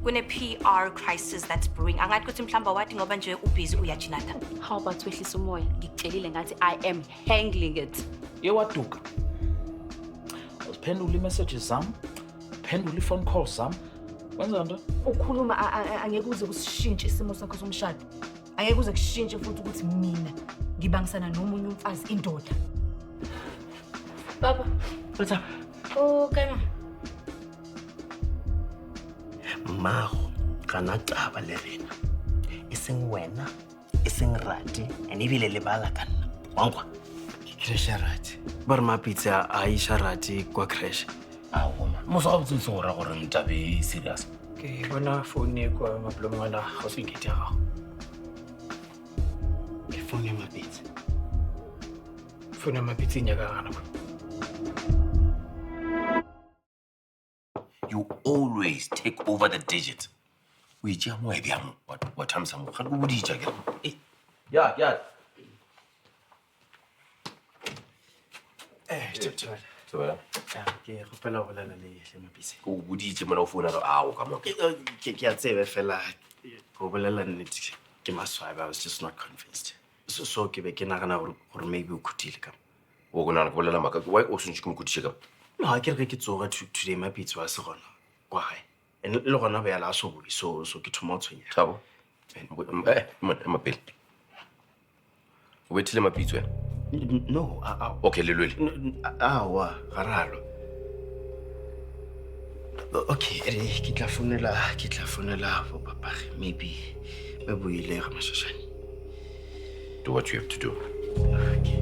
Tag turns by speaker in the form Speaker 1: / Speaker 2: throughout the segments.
Speaker 1: Kune-PR crisis that's brewing. Angathi kuthi mhlamba wathi ngoba nje ubusy uyajinata.
Speaker 2: How about wehlisa umoya? Ngikutshelile ngathi I am handling it.
Speaker 3: Yewaduka. Usiphendula i-messages zami, phendula i-phone calls zami. Wenza nto?
Speaker 4: Ukhuluma angeke uze kusishintshe isimo sakho somshado. Angeke uze kushintshe futhi ukuthi mina ngibangisana nomunye umfazi indoda.
Speaker 2: Baba.
Speaker 3: What's up?
Speaker 2: Okay, ma.
Speaker 5: Mmago kana taba le rena e seng wena e seng rati ene bile le bala ka nna wankwa
Speaker 6: Crash rati ba re mapitsa a isha rati kwa crash
Speaker 3: Ah, woman. Mosa ga botse gore gore ntabe serious.
Speaker 6: ke bona phone e kwa maplomo wala go se nkete ga
Speaker 5: ke phone ya mapitsa
Speaker 6: phone ya mapitsa nya ka gana
Speaker 7: You always take over the digit. We jam mo ebiamo. What time samo? Ga go boditsa ke. Yeah. So ba.
Speaker 5: ke gopela go lana le mapitsa
Speaker 7: Go boditse mona o founa re a o ka mo.
Speaker 5: ke a tsebe fela go bolela nnete ke maswabi. I was just not convinced so ke be ke nagana gore maybe o khutile ka
Speaker 7: O gona go bolela maka. Why o sentse ke mo kutse ka?
Speaker 5: no ha ke re ke tsoga today mapitsa wa se gona kwa gae ene le gona ba ya la so boi so ke thoma o tshwenya
Speaker 7: Thabo. Mapele. O betile mapitso wena.
Speaker 5: no
Speaker 7: Okay, lelwele.
Speaker 5: awa garalo okay ke tla fonela bo papage maybe ba buile ga mashashane
Speaker 7: Do what you have to do.
Speaker 5: okay.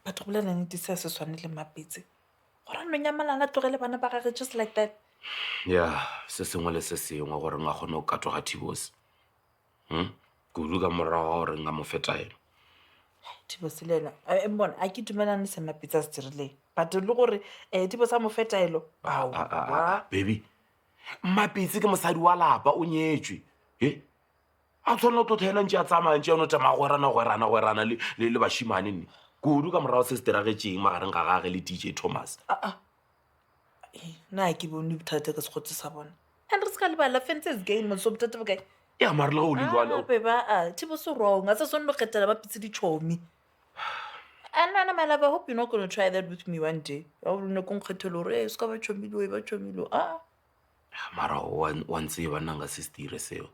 Speaker 8: Batho go bolela nnete se se tshwane le mapitse gore no nyamalana tlogele bana ba gage just like that.
Speaker 7: Yeah, se sengwe le se sengwe gore nga gone o katoga Thibose. Kudu ka morago gore nga mo fetaela.
Speaker 8: Thibose le ena bona a ke dumelane se mapitse a se dirileng but le gore Thibose a mo fetaelo
Speaker 7: Baby, Mapitse ke mosadi wa lapa o nyetswe. A tshwana to thela ntse a tsamaya ntse ono tema gwerana le bashimane nne. Kudu ka morago se se diragetseng magareng ga gage le DJ Thomas.
Speaker 8: na ke bone bothata ka sekgotse sa bona and re se ka lebala fences game so bothata bo kae
Speaker 7: Ya mare le go le jwalo.
Speaker 8: beba Thibose wrong a se sone lo kgetela bapitse dichomi. And Nana, my love, I hope you're not going to try that with me one day. I will not go to Lore, Scava Chomilo.
Speaker 7: Mara wa ntseba nna nga se se dire seo.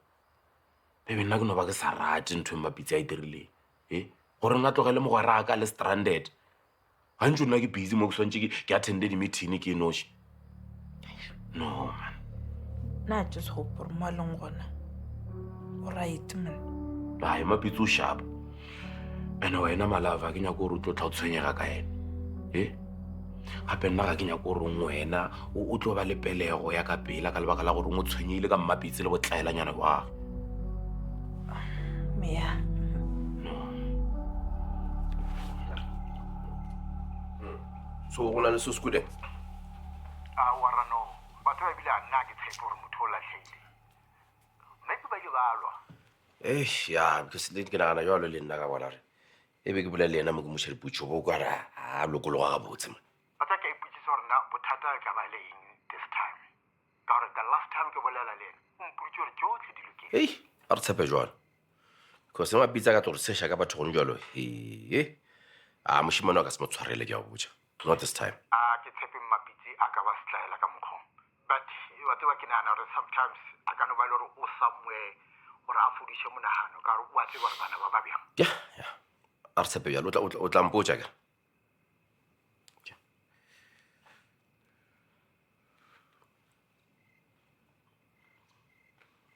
Speaker 7: Baby nna ke no ba ke sa rate ntho e Mapitse a e dirileng. Gore nna tlogele mogwera ka le stranded. Ha ntse nna ke busy mo ke swantse ke attended meeting ke noshi. No man.
Speaker 8: Na just hope for more long gona. Alright man.
Speaker 7: Hayi Mapitse o sharp. Ene wena malava ke nyaka gore o tlo tla o tshwenyega ka ene. Gape nna ga ke nyaka gore wena o tlo ba le pelego ya ka pela ka lebaka la gore o tshwenyile ka Mapitse le botlaelanyana wa.
Speaker 8: Mea.
Speaker 7: So go na le se se kude.
Speaker 9: Warano batho ba bile a nna ke tshepo gore motho o latlhile maybe ba dibalwa
Speaker 7: Ya, because le ke nagana jalo le nna ka bona re. Ebe ke bolela le ena mo ke mo share putso bo kwa ra a lokologa ga botse man.
Speaker 9: batla ka iputsisa gore na bothata ka ba le eng this time ka gore the last time ke bolela le ena o mputse gore tsotlhe di lokile
Speaker 7: A re tshepe jalo. Because Mapitse ka tlo re sesha ka batho gone jalo. A moshimane wa ka se mo tshwarele ke a botsa. Not this time.
Speaker 9: ke tshepe Mapitse a ka ba setlaela ka mokgwa but wa tseba ke nagana gore sometimes a ka no ba le gore o somewhere gore a fodishe monagano ka gore wa tseba gore bana ba ba bjang
Speaker 7: Yeah. A re tshepe jalo o tla mpotsa ka.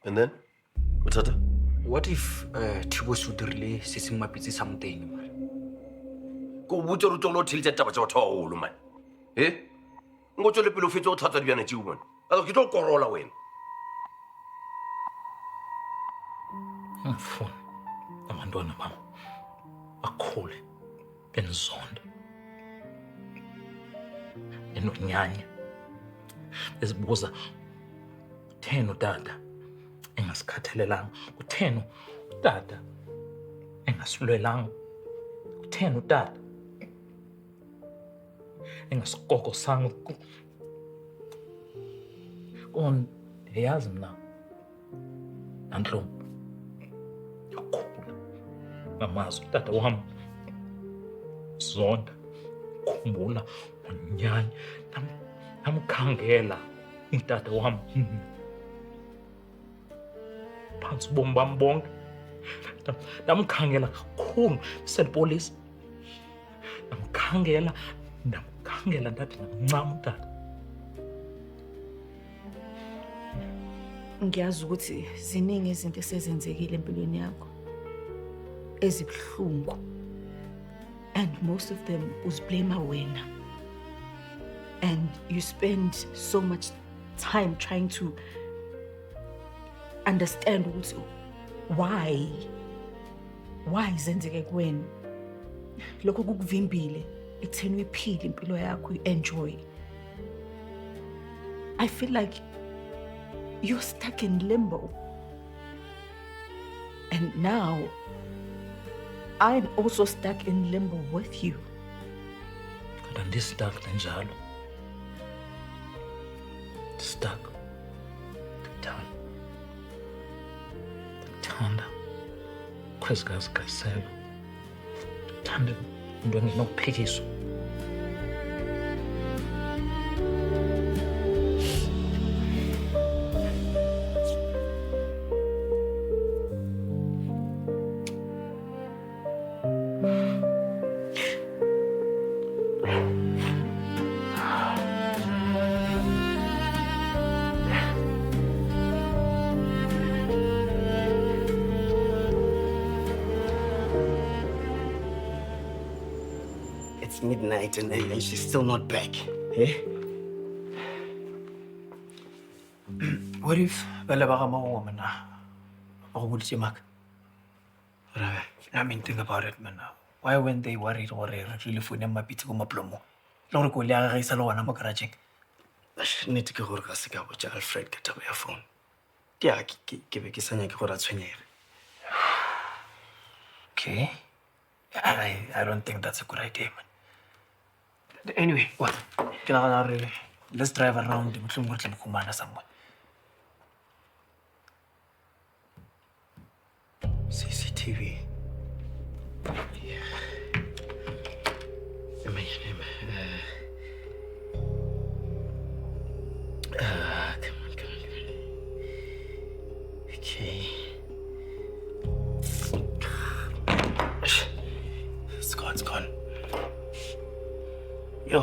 Speaker 6: And then? Bothata?
Speaker 3: What if Thibo se o dirile se seng mapitse sa moteng mare?
Speaker 6: Ko botse re tlo lo thiltsa taba tsa batho ba holo man. Ngo tswele pele o fetse o thatsa dibjana tšeo man. A ke tlo korola wena.
Speaker 3: Ngifuna abantwana bam bakhule benizonda. Enonyanya. Bezibuza utheni utata engasikhathalelanga, utheni utata engasilwelanga, utheni utata engasikokosanga. Kon ndiyazi mna Nantlombe yakhula ngamazwi utata wam zonda, khumbula unyanya namkhangela utata wam phantsi ubomi bam bonke. Ndamkhangela kakhulu selipolisa, ndamkhangela ndathi namncama utata.
Speaker 4: Ngiyazi ukuthi ziningi izinto esezenzekile empilweni yakho ezibuhlungu, and most of them uzblame wena, and you spend so much time trying to understand ukuthi why zenzeke kuwena. Lokho kukuvimbile ekutheni uyiphile impilo yakho, enjoy. I feel like you're stuck in limbo. And now, I'm also stuck in limbo with you.
Speaker 3: Kodwa ndi-stuck njalo. Stuck. Ndikuthanda. Khwezikazi kaSelo. Ndithanda into engenokuphikiswa.
Speaker 5: It's midnight and she's still not back.
Speaker 3: What if bala baka makuha na ako bulitse Mark? I mean, think about it, man. Why weren't they worried or really for them mapitse ko maplomo? Lore ko le aga isa lo wana mo garage.
Speaker 5: Nnete ke gore ka se ka botsa Alfred ka taba ya phone. Ke be ke sanya ke gore a tshwenyege.
Speaker 3: Okay. I don't think that's a good idea, man. Anyway, what? Let's drive around the somewhere.
Speaker 5: CCTV. Yeah. Come on. Okay. It's gone. Yo.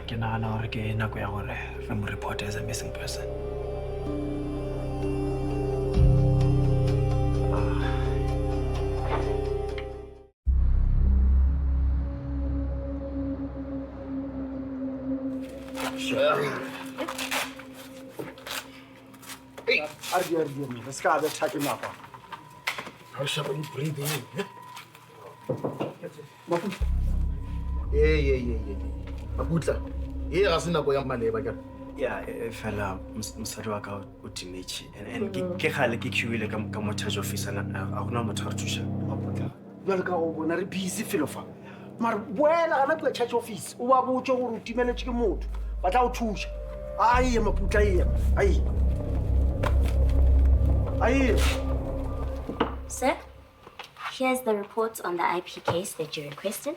Speaker 3: Ke nagana gore ke nako ya gore re mo report as a missing person.
Speaker 9: Hey, Ardi, let's go. Let's check him out. How shall we breathe in? Yeah. Abutla. Yeah, asina go ya maleba ka.
Speaker 5: Yeah, fela mosadi wa ka o teenage and ke gale ke queuile ka mo charge officer na a gona motho a thusa.
Speaker 9: Abutla. Jwale ka o bona re busy felo fa. Mara boela ana kwa charge office. O ba botse gore o timeletse ke motho. Ba tla o thusa. Ai maputla ye. Ai.
Speaker 10: Sir, here's the report on the IP case that you requested.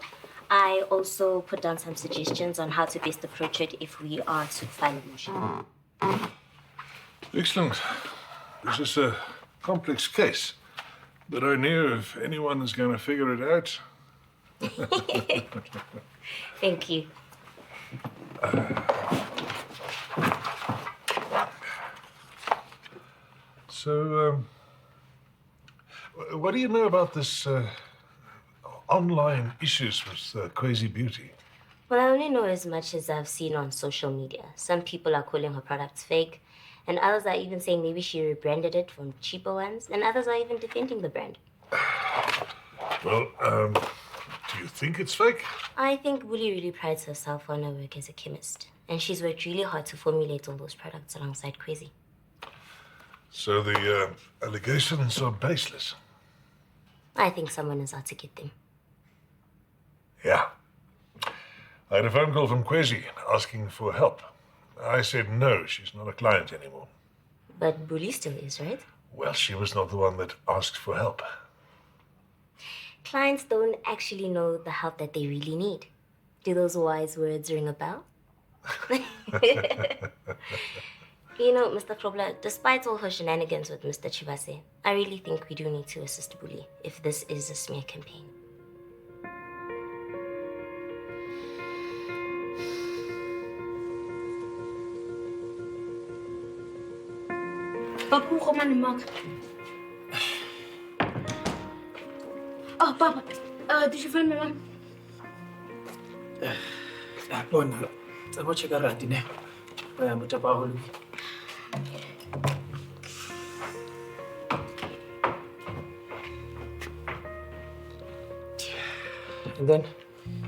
Speaker 10: I also put down some suggestions on how to best approach it if we are to file a motion.
Speaker 11: Excellent. This is a complex case, but I knew if anyone is going to figure it out.
Speaker 10: Thank you.
Speaker 11: So, what do you know about this online issues with Crazy Beauty?
Speaker 10: Well, I only know as much as I've seen on social media. Some people are calling her products fake, and others are even saying maybe she rebranded it from cheaper ones, and others are even defending the brand.
Speaker 11: Well, do you think it's fake?
Speaker 10: I think Willie really prides herself on her work as a chemist, and she's worked really hard to formulate all those products alongside Crazy.
Speaker 11: So the allegations are baseless?
Speaker 10: I think someone is out to get them.
Speaker 11: Yeah. I had a phone call from Kwezi asking for help. I said no, she's not a client anymore.
Speaker 10: But Bully still is, right?
Speaker 11: Well, she was not the one that asked for help.
Speaker 10: Clients don't actually know the help that they really need. Do those wise words ring a bell? You know, Mr. Krobler, despite all her shenanigans with Mr. Chibase, I really think we do need to assist Bully if this is a smear campaign.
Speaker 2: Papa, kom aan, Mark. Oh, Papa, did you find my mom?
Speaker 3: Lona, tsaba check rati ne. Ba mo tapa go. And then,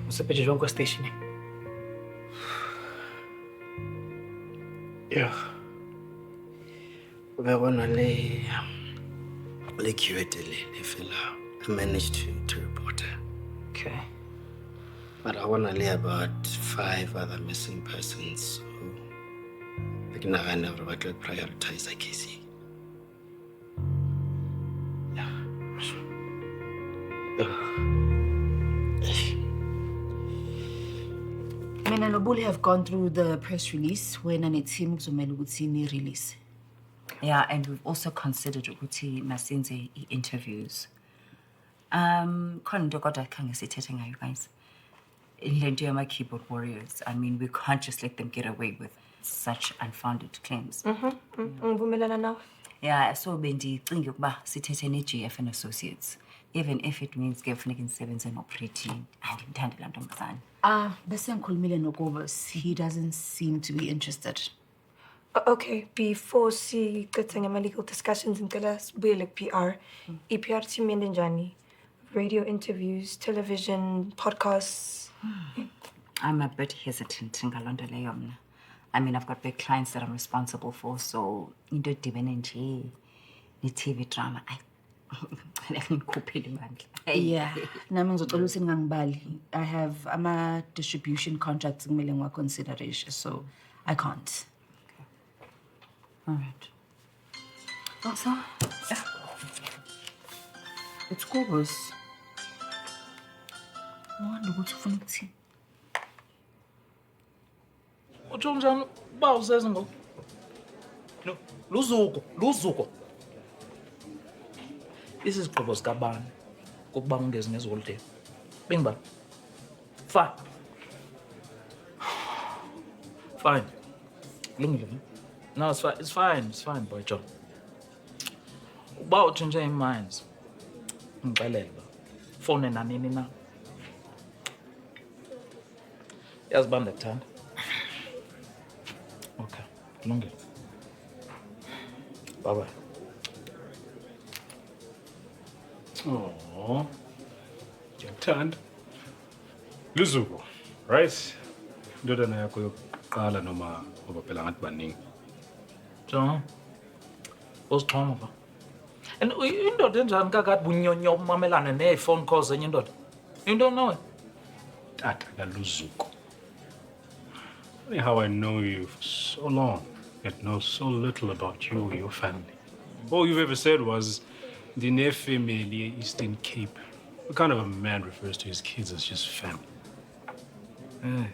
Speaker 3: mosepedi jwang kwa station.
Speaker 5: Yeah. Ba bona le queuete le fela. I managed to report her.
Speaker 3: Okay.
Speaker 5: But I want to lay about 5 other missing persons, so I can never prioritize IKC.
Speaker 4: Mina and Bully have gone through the press release when an team to release.
Speaker 12: Yeah, and we've also considered ukuthi masenze interviews. Khona into kodwa khange sithethe ngayo guys. Lento yama keyboard warriors. I mean, we can't just let them get away with such unfounded claims.
Speaker 1: Ngivumelana nawe.
Speaker 12: Yeah, so bendicinga ukuba sithethe ne-GF and Associates. Even if it means kufuneka nisebenze no-Pretty. Andimthandi laa ntombazana.
Speaker 4: Bese ngikhulumile noKobus. He doesn't seem to be interested.
Speaker 1: Okay, before sicethe ngama-legal discussions ngicela sibuyele ku-PR. I-PR team yende njani? Radio interviews, television, podcasts.
Speaker 12: I'm a bit hesitant ngaloo nto leyo mna. I mean, I've got big clients that I'm responsible for, so into edibene nje ne-TV drama.
Speaker 4: Yeah, nami ngizocela ukuthi ningangibali. I have ama-distribution contracts kumele ngiwa-consideration, so I can't.
Speaker 12: All right.
Speaker 4: Also, yeah. It's Kobus. Wonder ukuthi ufuna ukuthini.
Speaker 3: Utsho njani uba useze ngoku? Luzuko. Isisigqibo sikabani kokuba ungezi ngeziholiday. Bengibani? Fine. Lungile. No, it's fine. It's fine, boy John. Uba utshintshe iminds. Ngixelele ba. Phone nanini na. Yazi bani ndakuthanda. Okay, kulungile. Bye-bye.
Speaker 13: Oh, ndiyakuthanda. Luzuko, right? Indodana yakho yokuqala noma ngoba phela ngathi baningi.
Speaker 3: John. Usixhoma ba. And indoda enjani kakade bunyonyo umamelane nee-phone calls enye indoda? Into nawe?
Speaker 13: Tata kaLuzuko. Funny how I know you for so long, yet know so little about you or your family. All you've ever said was, the near family Eastern Cape. What kind of a man refers to his kids as just family?
Speaker 3: Hey.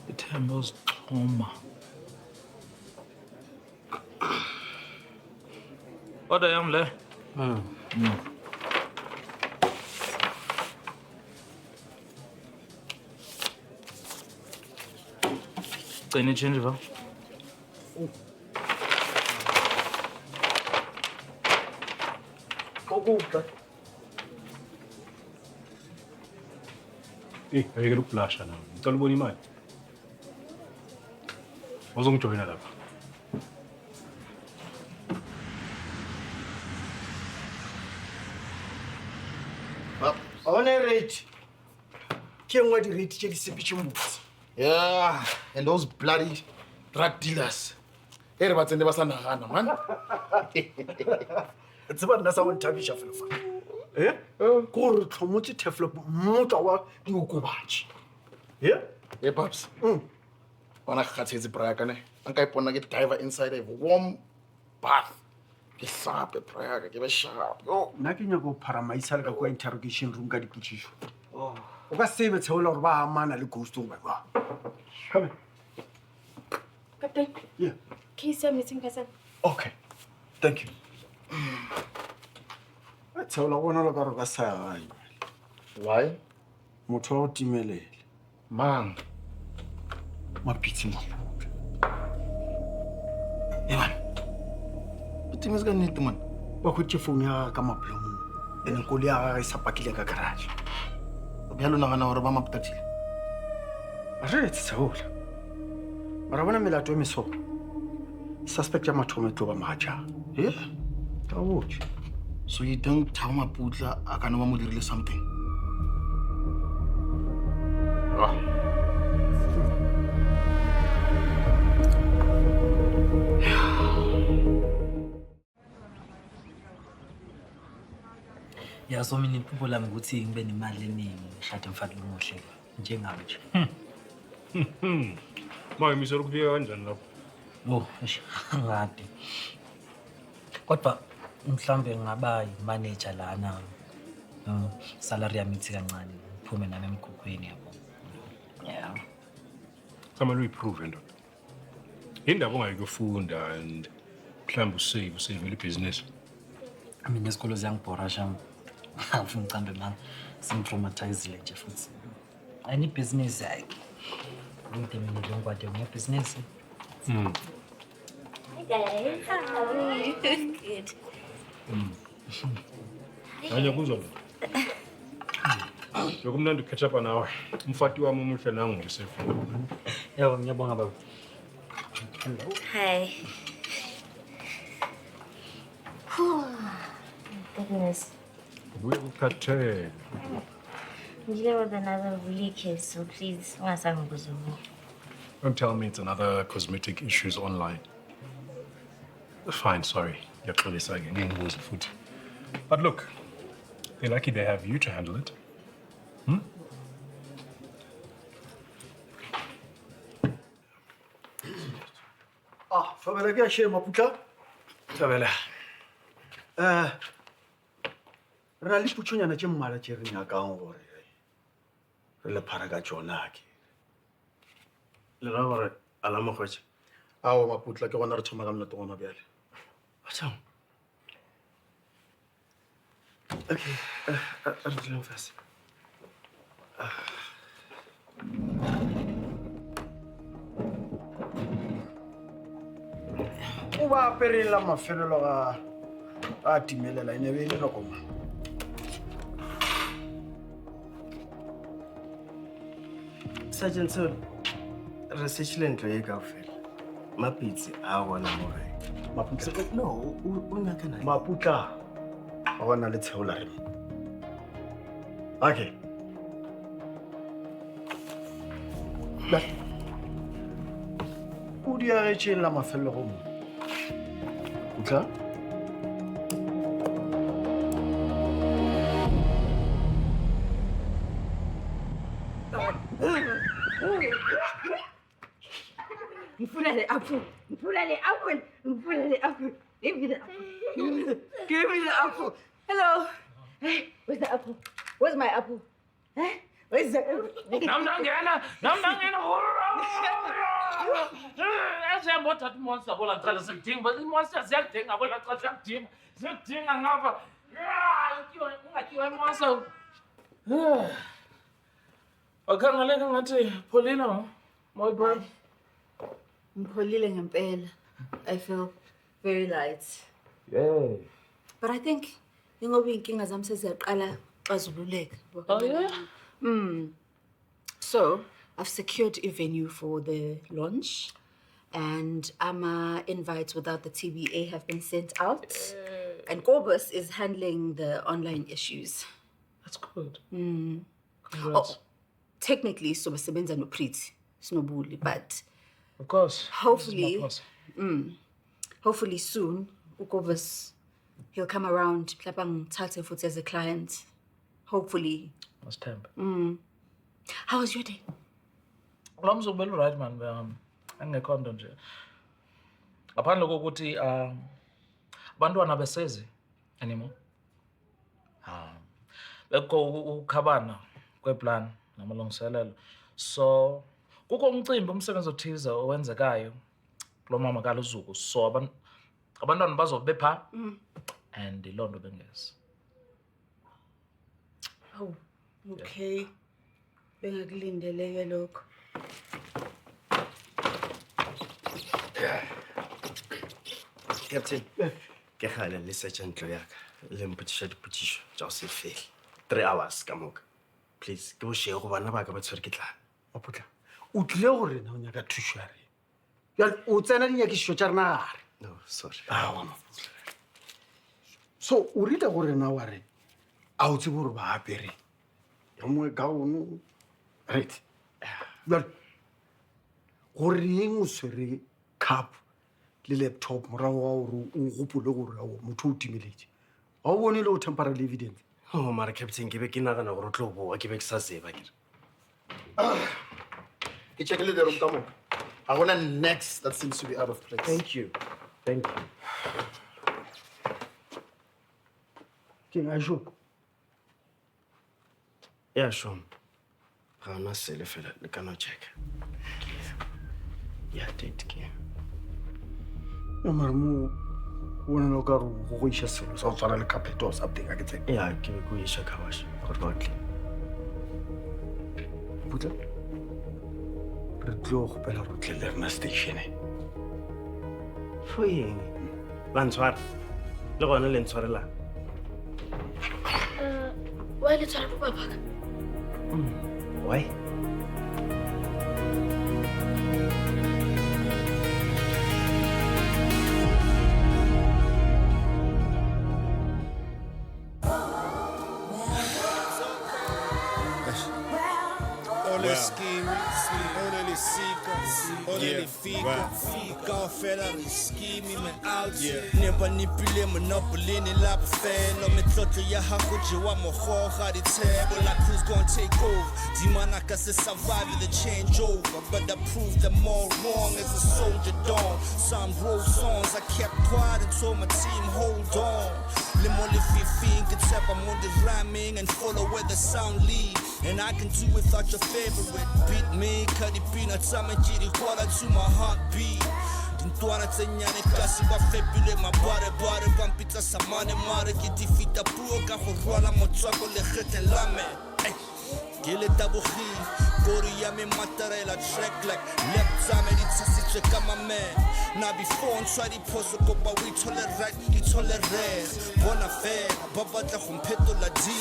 Speaker 3: The term was trauma. What I am there? Can you change it? Kokuphi?
Speaker 13: Hey, ayekela ukublasha nawe. Ngicela ubona imali. Uzongijoyina lapha.
Speaker 14: Awona rate. Ke ngwa di rate tse di sepitšeng botse.
Speaker 15: Yeah, and those bloody drug dealers. Hey, re ba tsene ba sa nagana, man.
Speaker 14: Tseba nna sa go nthabiša fela fa. Ko re tlhomotse Teflop mmotla wa diokobatši.
Speaker 15: Hey, Pops. Bona ka kgatshetse braka ne. Anka ipona ke diver inside a warm bath. Ke hlape braka, ke be sharp. Yo,
Speaker 14: nna ke nyaka go pharamaisa le ka kwa interrogation room ka dipotšišo. O ka sebe tsheola gore ba amana le ghost o ba. Come in.
Speaker 2: Captain.
Speaker 14: Yeah.
Speaker 2: Case you're meeting person.
Speaker 14: Okay. Thank you. Tsheola bona le ka re ka sa gae.
Speaker 15: Why?
Speaker 14: Motho wa go timelele.
Speaker 15: Man.
Speaker 14: Mapitsi mo.
Speaker 15: Man. Buti mes ka nnete man.
Speaker 14: Ba khotse phone ya ka maplomo. Ene ko le ya ga sa pakile ka garage.
Speaker 15: Bjalo nagana gore ba maptatile.
Speaker 14: Re tseola. Mara bona melato e mesopo. Suspect ya mathomo tlo ba maja. Ka botse.
Speaker 15: So you don't tell Maputla a ka no ba mo dirile something.
Speaker 16: Yeah, so many people I'm good seeing when imali eningi shade mfati lomuhle njengawe nje.
Speaker 13: Manje misela ukufika kanjani lapho?
Speaker 16: Oh, ngade. Kodwa mhlambe ngaba manager lana. Salary yami ithi kancane. Uphume nami emkhukhweni yabo. Yeah.
Speaker 13: Samalo improve ndoda. Indaba ongayikufunda and mhlambe usave le business.
Speaker 16: I mean isikolo ziyangibhora sham. Afuna ngicambe manje singitraumatizile nje futhi. I need business like. Ngide mina ngikwathi une business.
Speaker 10: Hi guys. How are you? Good.
Speaker 13: Anya kuzwa. Yokumnandi catch up nawe. Umfati wami umuhle nangu nje sefu.
Speaker 16: Yebo ngiyabonga baba.
Speaker 10: Hi. Goodness.
Speaker 13: We're ukathe.
Speaker 10: I'm dealing with another bully case, so please,
Speaker 13: Don't tell me it's another cosmetic issues online. Fine, sorry. You're clearly saying food. But look, they're lucky they have you to handle it.
Speaker 14: Fabela ke a share Maputla.
Speaker 3: Fabela.
Speaker 14: Re na le putšonyana tše mmala tše re nyakang gore re le phara ka tšona ke.
Speaker 5: Le ra gore a la mogwetša.
Speaker 14: Ao Maputla ke gona re thoma ka molato gona bjale.
Speaker 5: Batšang.
Speaker 14: Okay, re duleng fase. O ba aperela mafelelo a timelela ene be le nako mang.
Speaker 5: Sergeant Solo, research le ntlo e kaofela. Mapitsi a bona mo gae.
Speaker 14: Maputla?
Speaker 5: No, o nyaka nae.
Speaker 14: Maputla ga gona le tsheola re. Okay. O di agetše la mafelelo go mo. Maputla?
Speaker 4: Mfulele apple. Mfulele apple. Mfulele apple. Give me the apple. Give me the apple. Hello. Hey, where's the apple? Where's my apple? Huh? Where's the apple?
Speaker 7: Namdangena. Asiyambo thatha monster bola qala sikudinga but monster siyakudinga bola qala siyakudinga ngapha. Ungatyiwa monster. Akhangaleka ngathi Paulina, my boy.
Speaker 4: Ngipholile ngempela. I feel very light.
Speaker 7: Yeah.
Speaker 4: But I think
Speaker 2: Ingoba iy'nkinga zami seziyaqala xazululeka.
Speaker 8: Oh, yeah?
Speaker 2: So, I've secured a venue for the launch, and invites without the TBA have been sent out. And Kobus is handling the online issues.
Speaker 8: That's good.
Speaker 2: Oh, technically, so Sebenza no Priti, Snobuli, but
Speaker 8: Of course.
Speaker 2: hopefully, hopefully soon, Ukobus, he'll come around, Plapang Tate Foot as a client. Hopefully.
Speaker 8: Must temp.
Speaker 2: How was your day?
Speaker 8: Well, I'm so well, right, man. Angekho nto nje. Ngaphandle kokuthi abantwana besezi anymore. Bekho ukhabana kweplan namalungiselelo. So kukho umcimbi umsebenzi othize owenzekayo kulo mama kaluzuku. So abantwana bazobe pha and iloo nto bengezi.
Speaker 2: Oh, okay. Bengakulindele lokho.
Speaker 5: Captain, ke gale le sergeant lo yaka le mpotšiša dipotšišo tša go se fele 3 hours ka moka. Please, ke bošego bana ba ka ba tshwere ke tlala.
Speaker 14: Maputla, o tlile go rena o nyaka thuso ya rena. Jale o tsena dinyakišišo tša rena gare.
Speaker 5: No, sorry.
Speaker 14: So o rile go rena wa re a o tsebe gore ba apere ya mongwe ka ono right. Jale gore eng o swere cup le laptop morago wa gore o gopole gore ao motho o timeletse ga o bone le go temporary evidence.
Speaker 5: Oh, mara Captain, ke be ke nagana gore o tlo boa ke be ke sa tseba kere.
Speaker 15: Ke checkile the room ka moka. I want a next that seems to be out of place.
Speaker 14: Thank you. Thank you. King Aisho.
Speaker 5: Yeah, sure. Ga ona sele fela le kana check. Yeah, date ke.
Speaker 14: Ya marmo wona lo ka ro go isha selo sa tswana le carpet or something a ke tseng.
Speaker 5: Yeah, ke be go isha ka wash. Gore ba tle.
Speaker 14: Putla. Re tlo go pela ro tle le rena station e.
Speaker 5: Fo eng? Ba ntshwara. Le gona le ntshwarela.
Speaker 2: Why le tshwara papa ka?
Speaker 5: Why?
Speaker 17: Ole scheme, ole le sika, ole le fika, fela le scheme me out. Never nipile monopoly ni la bufelo, me tlotlo ya hako jewa moho ga di tebo, la crew's gonna take over. Dimana ka se survive the changeover, but I proved them all wrong as a soldier dawn. Some wrote songs I kept quiet and told my team hold on. Limo le fifing, can tap I'm on the rhyming and follow where the sound lead. And I can do without your favorite beat me, Cuddy Peanuts, I'm a jitty quarter to my heartbeat. Tintwana tsenyane kasi ba fepile mabare bampitsa samane mare ke difita puo ka go rwala motswako le gete lame. Ke le tabogi kori ya me matarela track like left time di tsitsitse ka my man. Na before on try di pose go ba we tolerate di tolerate. Bona fela ba batla go mphetola di.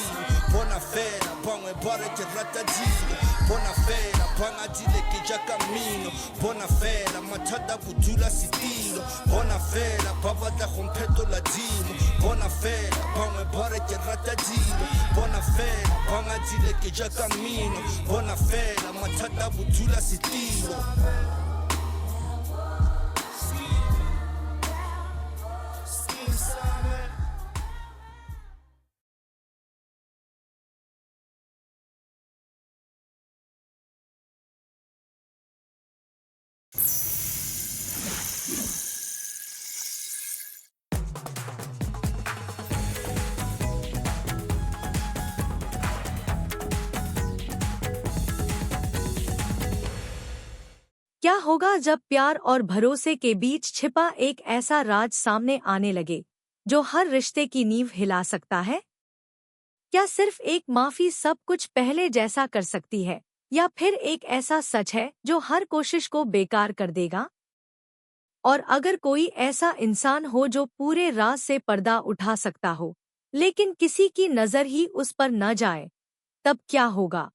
Speaker 17: Bona fela bangwe bare ke rata di. Bona fela banga dile ke ja camino. Bona fela mathata budula sitilo. Bona fela ba batla go mphetola di. Bona fela bangwe bare ke rata di. Bona fela banga dile ke ja camino. Bona fela mathata budula sitilo.
Speaker 18: क्या होगा जब प्यार और भरोसे के बीच छिपा एक ऐसा राज सामने आने लगे जो हर रिश्ते की नींव हिला सकता है? क्या सिर्फ एक माफी सब कुछ पहले जैसा कर सकती है, या फिर एक ऐसा सच है जो हर कोशिश को बेकार कर देगा? और अगर कोई ऐसा इंसान हो जो पूरे राज से पर्दा उठा सकता हो, लेकिन किसी की नजर ही उस पर न जाए, तब क्या होगा?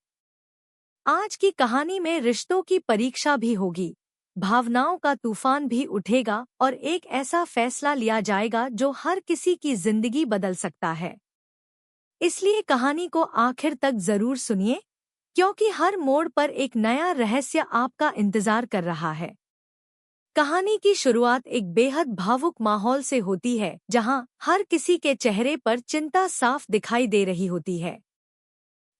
Speaker 18: आज की कहानी में रिश्तों की परीक्षा भी होगी, भावनाओं का तूफान भी उठेगा और एक ऐसा फैसला लिया जाएगा जो हर किसी की जिंदगी बदल सकता है। इसलिए कहानी को आखिर तक जरूर सुनिए, क्योंकि हर मोड़ पर एक नया रहस्य आपका इंतजार कर रहा है। कहानी की शुरुआत एक बेहद भावुक माहौल से होती है, जहां हर किसी के चेहरे पर चिंता साफ दिखाई दे रही होती है।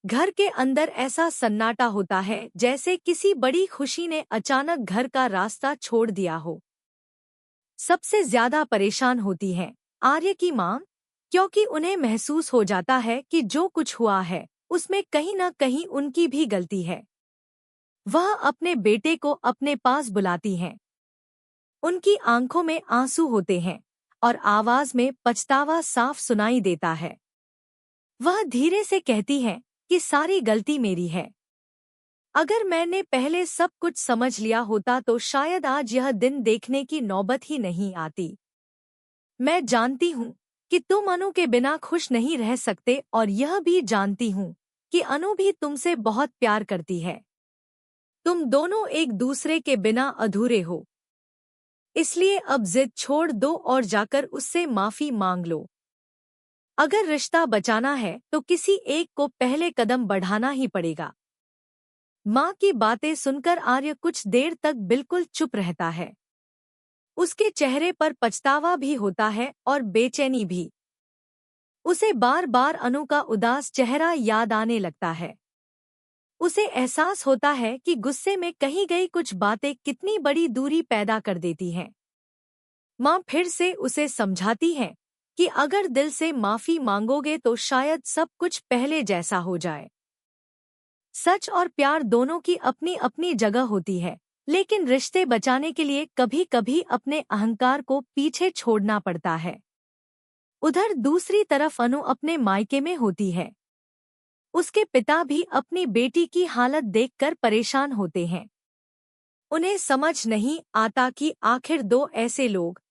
Speaker 18: घर के अंदर ऐसा सन्नाटा होता है जैसे किसी बड़ी खुशी ने अचानक घर का रास्ता छोड़ दिया हो। सबसे ज्यादा परेशान होती है आर्य की मां, क्योंकि उन्हें महसूस हो जाता है कि जो कुछ हुआ है उसमें कहीं न कहीं उनकी भी गलती है। वह अपने बेटे को अपने पास बुलाती हैं। उनकी आंखों में आंसू होते हैं और आवाज में पछतावा साफ सुनाई देता है। वह धीरे से कहती है कि सारी गलती मेरी है। अगर मैंने पहले सब कुछ समझ लिया होता तो शायद आज यह दिन देखने की नौबत ही नहीं आती। मैं जानती हूँ कि तुम अनु के बिना खुश नहीं रह सकते और यह भी जानती हूँ कि अनु भी तुमसे बहुत प्यार करती है। तुम दोनों एक दूसरे के बिना अधूरे हो। इसलिए अब जिद छोड़ दो और जाकर उससे माफी मांग लो। अगर रिश्ता बचाना है तो किसी एक को पहले कदम बढ़ाना ही पड़ेगा। माँ की बातें सुनकर आर्य कुछ देर तक बिल्कुल चुप रहता है। उसके चेहरे पर पछतावा भी होता है और बेचैनी भी। उसे बार बार अनु का उदास चेहरा याद आने लगता है। उसे एहसास होता है कि गुस्से में कही गई कुछ बातें कितनी बड़ी दूरी पैदा कर देती हैं। माँ फिर से उसे समझाती है कि अगर दिल से माफी मांगोगे तो शायद सब कुछ पहले जैसा हो जाए। सच और प्यार दोनों की अपनी अपनी जगह होती है, लेकिन रिश्ते बचाने के लिए कभी कभी अपने अहंकार को पीछे छोड़ना पड़ता है। उधर दूसरी तरफ अनु अपने मायके में होती है। उसके पिता भी अपनी बेटी की हालत देखकर परेशान होते हैं। उन्हें समझ नहीं आता कि आखिर दो ऐसे लोग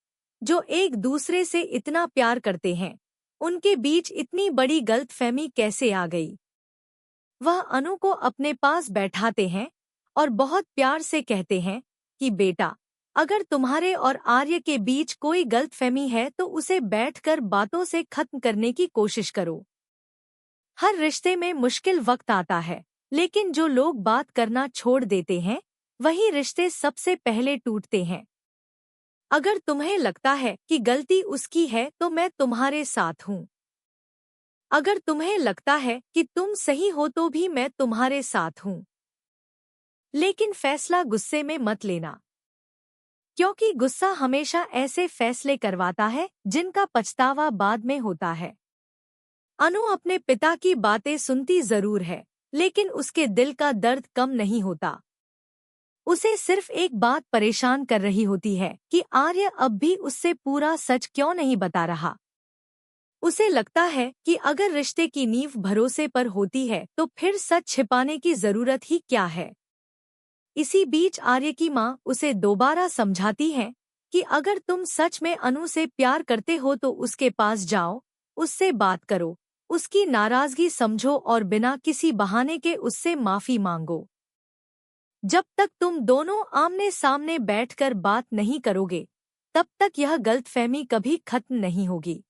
Speaker 18: जो एक दूसरे से इतना प्यार करते हैं, उनके बीच इतनी बड़ी गलतफहमी कैसे आ गई। वह अनु को अपने पास बैठाते हैं और बहुत प्यार से कहते हैं कि बेटा, अगर तुम्हारे और आर्य के बीच कोई गलतफहमी है तो उसे बैठकर बातों से खत्म करने की कोशिश करो। हर रिश्ते में मुश्किल वक्त आता है, लेकिन जो लोग बात करना छोड़ देते हैं वही रिश्ते सबसे पहले टूटते हैं। अगर तुम्हें लगता है कि गलती उसकी है तो मैं तुम्हारे साथ हूँ। अगर तुम्हें लगता है कि तुम सही हो तो भी मैं तुम्हारे साथ हूँ। लेकिन फैसला गुस्से में मत लेना, क्योंकि गुस्सा हमेशा ऐसे फैसले करवाता है जिनका पछतावा बाद में होता है। अनु अपने पिता की बातें सुनती जरूर है, लेकिन उसके दिल का दर्द कम नहीं होता। उसे सिर्फ एक बात परेशान कर रही होती है कि आर्य अब भी उससे पूरा सच क्यों नहीं बता रहा। उसे लगता है कि अगर रिश्ते की नींव भरोसे पर होती है तो फिर सच छिपाने की जरूरत ही क्या है। इसी बीच आर्य की माँ उसे दोबारा समझाती है कि अगर तुम सच में अनु से प्यार करते हो तो उसके पास जाओ, उससे बात करो, उसकी नाराजगी समझो और बिना किसी बहाने के उससे माफी मांगो। जब तक तुम दोनों आमने सामने बैठकर बात नहीं करोगे, तब तक यह गलतफहमी कभी खत्म नहीं होगी।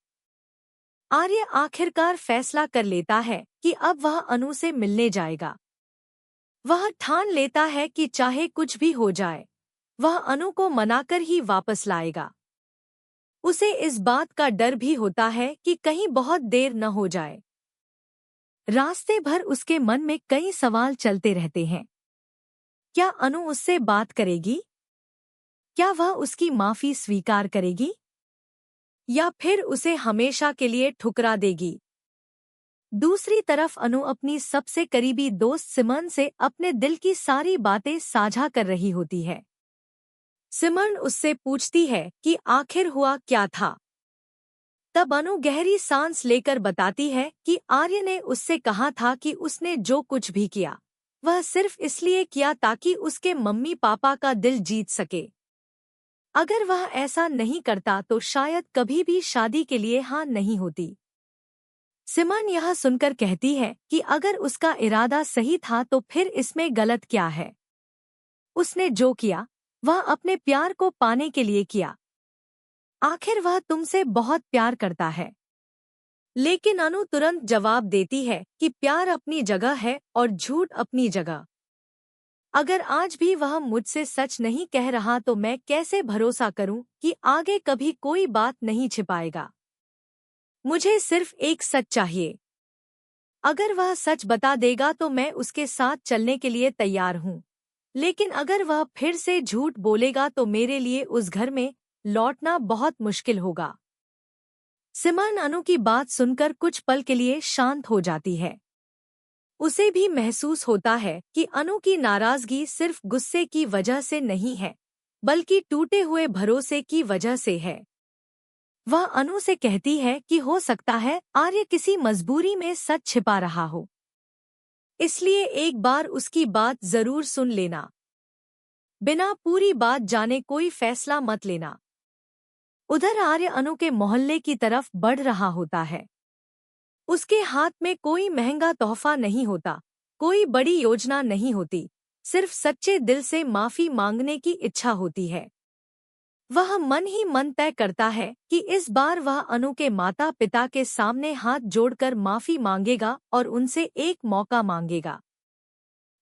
Speaker 18: आर्य आखिरकार फैसला कर लेता है कि अब वह अनु से मिलने जाएगा। वह ठान लेता है कि चाहे कुछ भी हो जाए, वह अनु को मनाकर ही वापस लाएगा। उसे इस बात का डर भी होता है कि कहीं बहुत देर न हो जाए। रास्ते भर उसके मन में कई सवाल चलते रहते हैं। क्या अनु उससे बात करेगी? क्या वह उसकी माफी स्वीकार करेगी? या फिर उसे हमेशा के लिए ठुकरा देगी? दूसरी तरफ अनु अपनी सबसे करीबी दोस्त सिमरन से अपने दिल की सारी बातें साझा कर रही होती है। सिमरन उससे पूछती है कि आखिर हुआ क्या था। तब अनु गहरी सांस लेकर बताती है कि आर्य ने उससे कहा था कि उसने जो कुछ भी किया वह सिर्फ इसलिए किया ताकि उसके मम्मी पापा का दिल जीत सके। अगर वह ऐसा नहीं करता तो शायद कभी भी शादी के लिए हाँ नहीं होती। सिमन यह सुनकर कहती है कि अगर उसका इरादा सही था तो फिर इसमें गलत क्या है। उसने जो किया वह अपने प्यार को पाने के लिए किया। आखिर वह तुमसे बहुत प्यार करता है। लेकिन अनु तुरंत जवाब देती है कि प्यार अपनी जगह है और झूठ अपनी जगह। अगर आज भी वह मुझसे सच नहीं कह रहा तो मैं कैसे भरोसा करूं कि आगे कभी कोई बात नहीं छिपाएगा। मुझे सिर्फ एक सच चाहिए। अगर वह सच बता देगा तो मैं उसके साथ चलने के लिए तैयार हूं, लेकिन अगर वह फिर से झूठ बोलेगा तो मेरे लिए उस घर में लौटना बहुत मुश्किल होगा। सिमन अनु की बात सुनकर कुछ पल के लिए शांत हो जाती है। उसे भी महसूस होता है कि अनु की नाराजगी सिर्फ गुस्से की वजह से नहीं है, बल्कि टूटे हुए भरोसे की वजह से है। वह अनु से कहती है कि हो सकता है आर्य किसी मजबूरी में सच छिपा रहा हो, इसलिए एक बार उसकी बात जरूर सुन लेना। बिना पूरी बात जाने कोई फैसला मत लेना। उधर आर्य अनु के मोहल्ले की तरफ बढ़ रहा होता है। उसके हाथ में कोई महंगा तोहफा नहीं होता, कोई बड़ी योजना नहीं होती, सिर्फ सच्चे दिल से माफी मांगने की इच्छा होती है। वह मन ही मन तय करता है कि इस बार वह अनु के माता पिता के सामने हाथ जोड़कर माफी मांगेगा और उनसे एक मौका मांगेगा।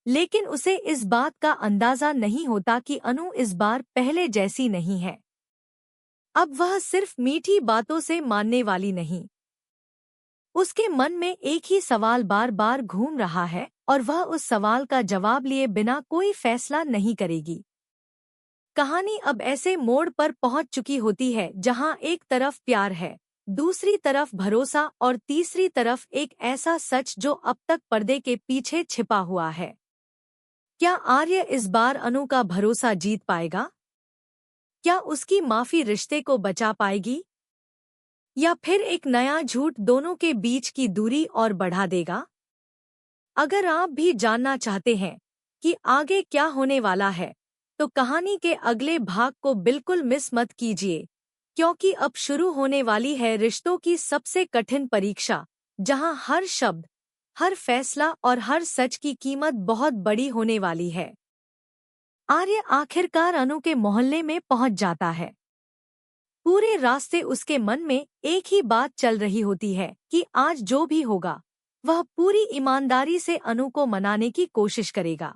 Speaker 18: लेकिन उसे इस बात का अंदाजा नहीं होता कि अनु इस बार पहले जैसी नहीं है। अब वह सिर्फ मीठी बातों से मानने वाली नहीं। उसके मन में एक ही सवाल बार बार घूम रहा है और वह उस सवाल का जवाब लिए बिना कोई फैसला नहीं करेगी। कहानी अब ऐसे मोड़ पर पहुंच चुकी होती है जहां एक तरफ प्यार है, दूसरी तरफ भरोसा और तीसरी तरफ एक ऐसा सच जो अब तक पर्दे के पीछे छिपा हुआ है। क्या आर्य इस बार अनु का भरोसा जीत पाएगा? क्या उसकी माफी रिश्ते को बचा पाएगी? या फिर एक नया झूठ दोनों के बीच की दूरी और बढ़ा देगा? अगर आप भी जानना चाहते हैं कि आगे क्या होने वाला है, तो कहानी के अगले भाग को बिल्कुल मिस मत कीजिए, क्योंकि अब शुरू होने वाली है रिश्तों की सबसे कठिन परीक्षा, जहां हर शब्द, हर फैसला और हर सच की कीमत बहुत बड़ी होने वाली है। आर्य आखिरकार अनु के मोहल्ले में पहुंच जाता है। पूरे रास्ते उसके मन में एक ही बात चल रही होती है कि आज जो भी होगा वह पूरी ईमानदारी से अनु को मनाने की कोशिश करेगा।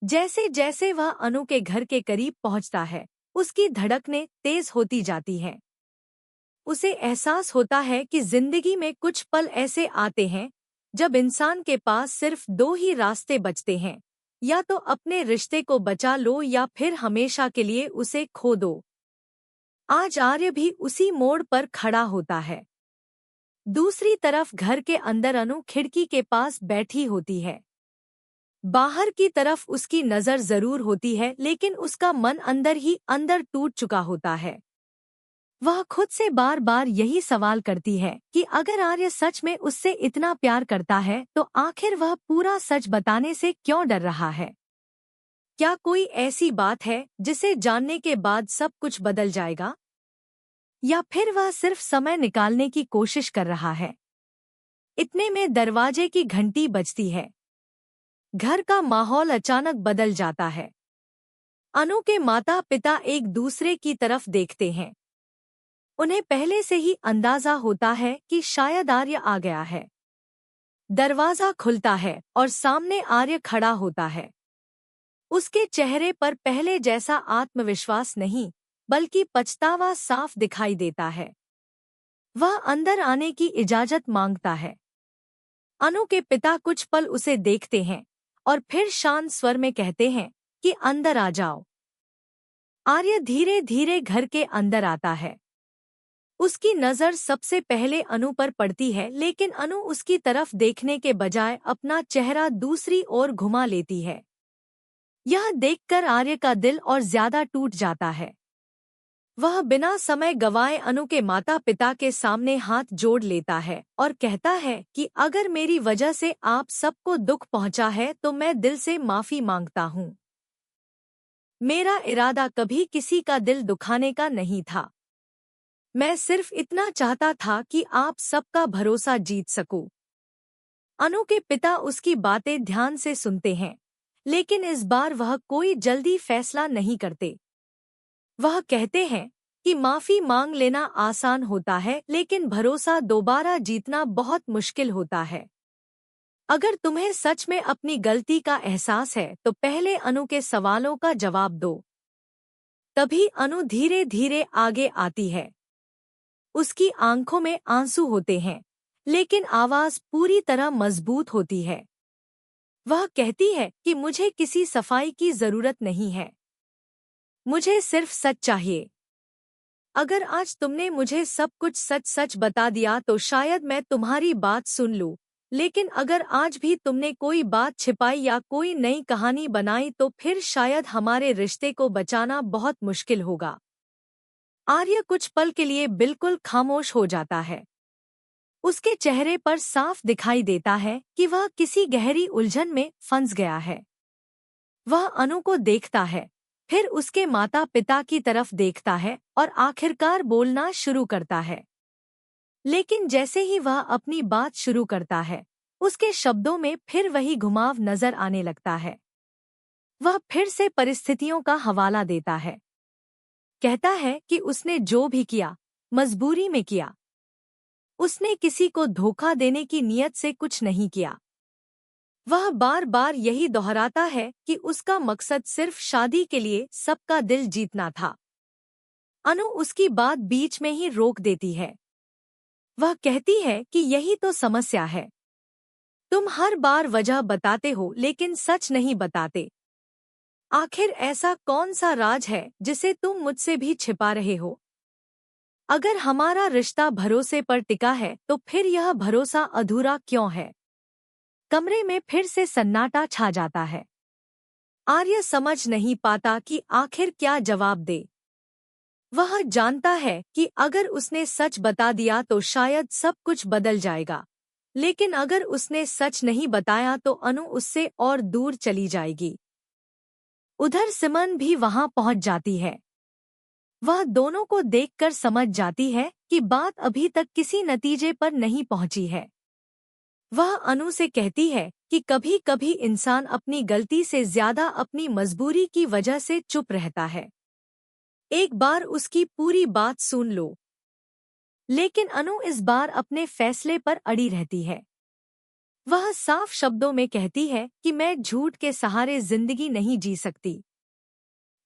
Speaker 18: जैसे जैसे वह अनु के घर के करीब पहुंचता है, उसकी धड़कनें तेज होती जाती हैं। उसे एहसास होता है कि जिंदगी में कुछ पल ऐसे आते हैं जब इंसान के पास सिर्फ दो ही रास्ते बचते हैं, या तो अपने रिश्ते को बचा लो या फिर हमेशा के लिए उसे खो दो। आज आर्य भी उसी मोड़ पर खड़ा होता है। दूसरी तरफ घर के अंदर अनु खिड़की के पास बैठी होती है। बाहर की तरफ उसकी नजर जरूर होती है, लेकिन उसका मन अंदर ही अंदर टूट चुका होता है। वह खुद से बार बार यही सवाल करती है कि अगर आर्य सच में उससे इतना प्यार करता है तो आखिर वह पूरा सच बताने से क्यों डर रहा है? क्या कोई ऐसी बात है जिसे जानने के बाद सब कुछ बदल जाएगा? या फिर वह सिर्फ समय निकालने की कोशिश कर रहा है? इतने में दरवाजे की घंटी बजती है। घर का माहौल अचानक बदल जाता है। अनु के माता पिता एक दूसरे की तरफ देखते हैं। उन्हें पहले से ही अंदाजा होता है कि शायद आर्य आ गया है। दरवाजा खुलता है और सामने आर्य खड़ा होता है। उसके चेहरे पर पहले जैसा आत्मविश्वास नहीं, बल्कि पछतावा साफ दिखाई देता है। वह अंदर आने की इजाजत मांगता है। अनु के पिता कुछ पल उसे देखते हैं और फिर शांत स्वर में कहते हैं कि अंदर आ जाओ। आर्य धीरे धीरे घर के अंदर आता है। उसकी नजर सबसे पहले अनु पर पड़ती है, लेकिन अनु उसकी तरफ देखने के बजाय अपना चेहरा दूसरी ओर घुमा लेती है। यह देखकर आर्य का दिल और ज्यादा टूट जाता है। वह बिना समय गवाए अनु के माता पिता के सामने हाथ जोड़ लेता है और कहता है कि अगर मेरी वजह से आप सबको दुख पहुंचा है तो मैं दिल से माफी मांगता हूं। मेरा इरादा कभी किसी का दिल दुखाने का नहीं था। मैं सिर्फ इतना चाहता था कि आप सबका भरोसा जीत सकूं। अनु के पिता उसकी बातें ध्यान से सुनते हैं, लेकिन इस बार वह कोई जल्दी फैसला नहीं करते। वह कहते हैं कि माफी मांग लेना आसान होता है, लेकिन भरोसा दोबारा जीतना बहुत मुश्किल होता है। अगर तुम्हें सच में अपनी गलती का एहसास है तो पहले अनु के सवालों का जवाब दो। तभी अनु धीरे धीरे आगे आती है। उसकी आंखों में आंसू होते हैं, लेकिन आवाज पूरी तरह मजबूत होती है। वह कहती है कि मुझे किसी सफाई की जरूरत नहीं है, मुझे सिर्फ सच चाहिए। अगर आज तुमने मुझे सब कुछ सच सच बता दिया तो शायद मैं तुम्हारी बात सुन लूं, लेकिन अगर आज भी तुमने कोई बात छिपाई या कोई नई कहानी बनाई तो फिर शायद हमारे रिश्ते को बचाना बहुत मुश्किल होगा। आर्य कुछ पल के लिए बिल्कुल खामोश हो जाता है। उसके चेहरे पर साफ दिखाई देता है कि वह किसी गहरी उलझन में फंस गया है। वह अनु को देखता है, फिर उसके माता पिता की तरफ देखता है और आखिरकार बोलना शुरू करता है। लेकिन जैसे ही वह अपनी बात शुरू करता है, उसके शब्दों में फिर वही घुमाव नजर आने लगता है। वह फिर से परिस्थितियों का हवाला देता है। कहता है कि उसने जो भी किया, मजबूरी में किया। उसने किसी को धोखा देने की नीयत से कुछ नहीं किया। वह बार बार यही दोहराता है कि उसका मकसद सिर्फ शादी के लिए सबका दिल जीतना था। अनु उसकी बात बीच में ही रोक देती है। वह कहती है कि यही तो समस्या है। तुम हर बार वजह बताते हो लेकिन सच नहीं बताते। आखिर ऐसा कौन सा राज है जिसे तुम मुझसे भी छिपा रहे हो? अगर हमारा रिश्ता भरोसे पर टिका है तो फिर यह भरोसा अधूरा क्यों है? कमरे में फिर से सन्नाटा छा जाता है। आर्य समझ नहीं पाता कि आखिर क्या जवाब दे। वह जानता है कि अगर उसने सच बता दिया तो शायद सब कुछ बदल जाएगा, लेकिन अगर उसने सच नहीं बताया तो अनु उससे और दूर चली जाएगी। उधर सिमन भी वहां पहुंच जाती है। वह दोनों को देखकर समझ जाती है कि बात अभी तक किसी नतीजे पर नहीं पहुंची है। वह अनु से कहती है कि कभी कभी इंसान अपनी गलती से ज्यादा अपनी मजबूरी की वजह से चुप रहता है। एक बार उसकी पूरी बात सुन लो। लेकिन अनु इस बार अपने फैसले पर अड़ी रहती है। वह साफ शब्दों में कहती है कि मैं झूठ के सहारे जिंदगी नहीं जी सकती।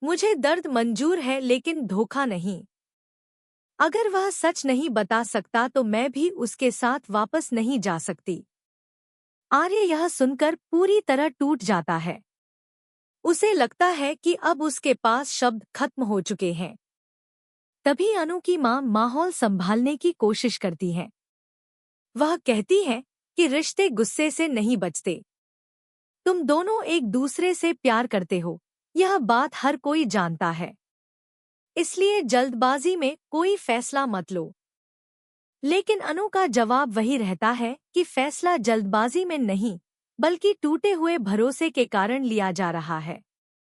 Speaker 18: मुझे दर्द मंजूर है लेकिन धोखा नहीं। अगर वह सच नहीं बता सकता तो मैं भी उसके साथ वापस नहीं जा सकती। आर्य यह सुनकर पूरी तरह टूट जाता है। उसे लगता है कि अब उसके पास शब्द खत्म हो चुके हैं। तभी अनु की मां माहौल संभालने की कोशिश करती है। वह कहती है कि रिश्ते गुस्से से नहीं बचते। तुम दोनों एक दूसरे से प्यार करते हो, यह बात हर कोई जानता है। इसलिए जल्दबाजी में कोई फैसला मत लो। लेकिन अनु का जवाब वही रहता है कि फैसला जल्दबाजी में नहीं, बल्कि टूटे हुए भरोसे के कारण लिया जा रहा है।